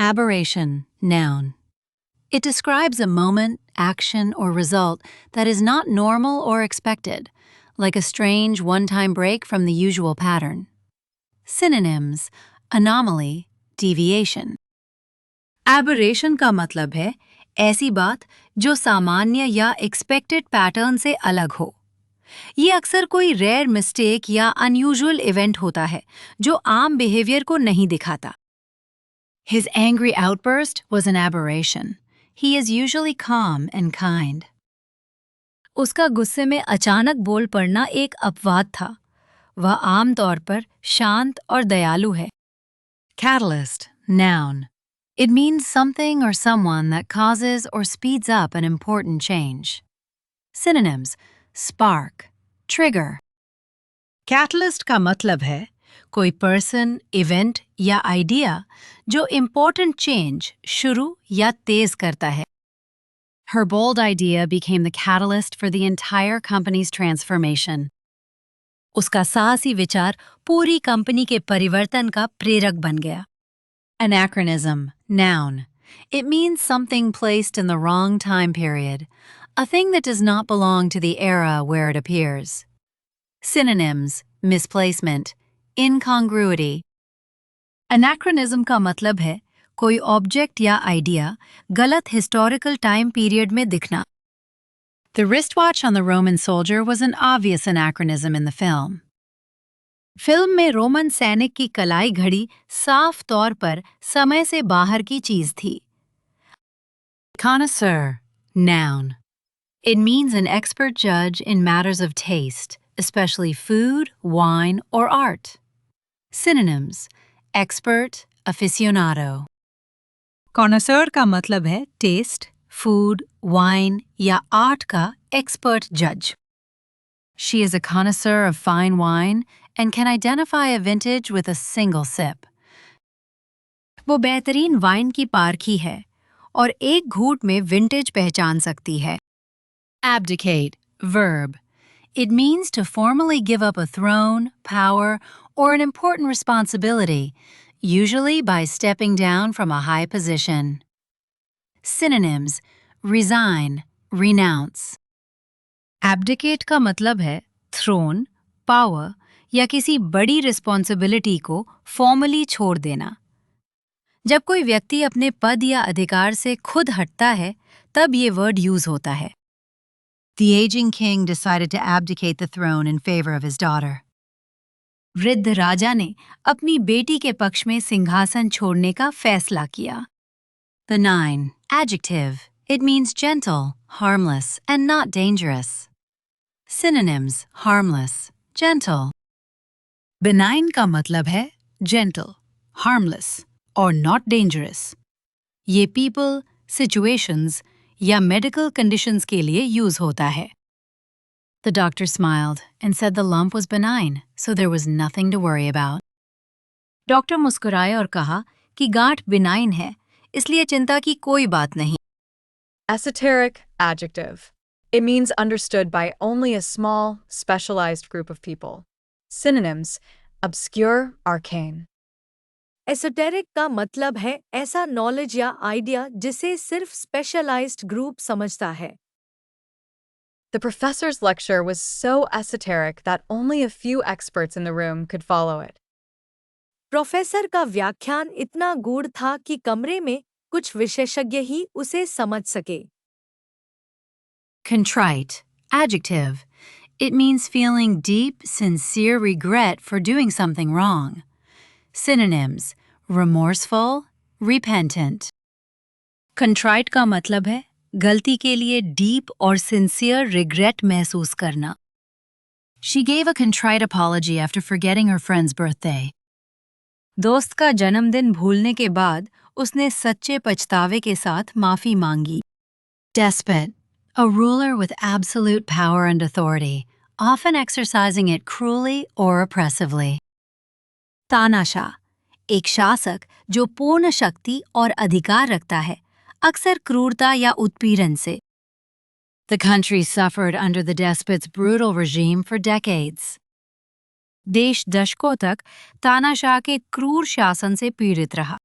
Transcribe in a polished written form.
Aberration, noun. It describes a moment, action, or result that is not normal or expected, like a strange one-time break from the usual pattern. Synonyms: anomaly, deviation. Aberration का मतलब है ऐसी बात जो सामान्य या expected pattern से अलग हो। ये अक्सर कोई रेयर मिस्टेक या अनयूजुअल इवेंट होता है जो आम बिहेवियर को नहीं दिखाता। His angry outburst was an aberration. He is usually calm and kind. उसका गुस्से में अचानक बोल पड़ना एक अपवाद था। वह आम तौर पर शांत और दयालु है। Catalyst, noun. It means something or someone that causes or speeds up an important change. Synonyms: spark, trigger. Catalyst का मतलब है कोई पर्सन, इवेंट या आइडिया जो इम्पोर्टेंट चेंज शुरू या तेज करता है। Her bold idea became the catalyst for the entire company's transformation. उसका साहसी विचार पूरी कंपनी के परिवर्तन का प्रेरक बन गया। Anachronism, noun. It means something placed in the wrong time period, a thing that does not belong to the era where it appears. Synonyms: misplacement, incongruity. Anachronism का मतलब है कोई ऑब्जेक्ट या आइडिया गलत हिस्टोरिकल टाइम पीरियड में दिखना। The wristwatch on the Roman soldier was an obvious anachronism in the film. Film में Roman सैनिक की कलाई घड़ी साफ तौर पर समय से बाहर की चीज थी। Connoisseur, noun. It means an expert judge in matters of taste, especially food, wine, or art. Synonyms: expert, aficionado. Connoisseur का मतलब है टेस्ट, फूड, वाइन या आर्ट का एक्सपर्ट जज। She is a connoisseur of fine wine and can identify a vintage with a single sip. वो बेहतरीन wine की पारखी है और एक घूंट में विंटेज पहचान सकती है। Abdicate, verb. It means to formally give up a throne, power, or an important responsibility, usually by stepping down from a high position. Synonyms: resign, renounce. Abdicate का मतलब है throne, power या किसी बड़ी रिस्पॉन्सिबिलिटी को फॉर्मली छोड़ देना। जब कोई व्यक्ति अपने पद या अधिकार से खुद हटता है, तब ये वर्ड यूज होता है। The aging king decided to abdicate the throne in favor of his daughter. वृद्ध राजा ने अपनी बेटी के पक्ष में सिंहासन छोड़ने का फैसला किया। Benign, adjective. It means gentle, harmless, and not dangerous. Synonyms: harmless, gentle. Benign का मतलब है gentle, harmless, और not dangerous. ये people, situations या medical conditions के लिए यूज होता है। The doctor smiled and said the lump was benign, so there was nothing to worry about. Doctor मुस्कुराए और कहा कि गांठ benign है, इसलिए चिंता की कोई बात नहीं। Esoteric, adjective. It means understood by only a small, specialized group of people. Synonyms: obscure, arcane. Esoteric का मतलब है ऐसा नॉलेज या आइडिया जिसे सिर्फ स्पेशलाइज्ड ग्रुप समझता है। The professor's lecture was so esoteric that only a few experts in the room could follow it. Professor का व्याख्यान इतना गूढ़ था कि कमरे में कुछ विशेषज्ञ ही उसे समझ सके। Contrite, adjective. It means feeling deep, sincere regret for doing something wrong. Synonyms: remorseful, repentant. Contrite का मतलब है गलती के लिए deep और sincere regret महसूस करना। She gave a contrite apology after forgetting her friend's birthday. दोस्त का जन्मदिन भूलने के बाद उसने सच्चे पछतावे के साथ माफी मांगी। Despot, a ruler with absolute power and authority, often exercising it cruelly or oppressively. तानाशाह, एक शासक जो पूर्ण शक्ति और अधिकार रखता है, अक्सर क्रूरता या उत्पीड़न से। The country suffered under the despot's brutal regime for decades. देश दशकों तक तानाशाह के क्रूर शासन से पीड़ित रहा।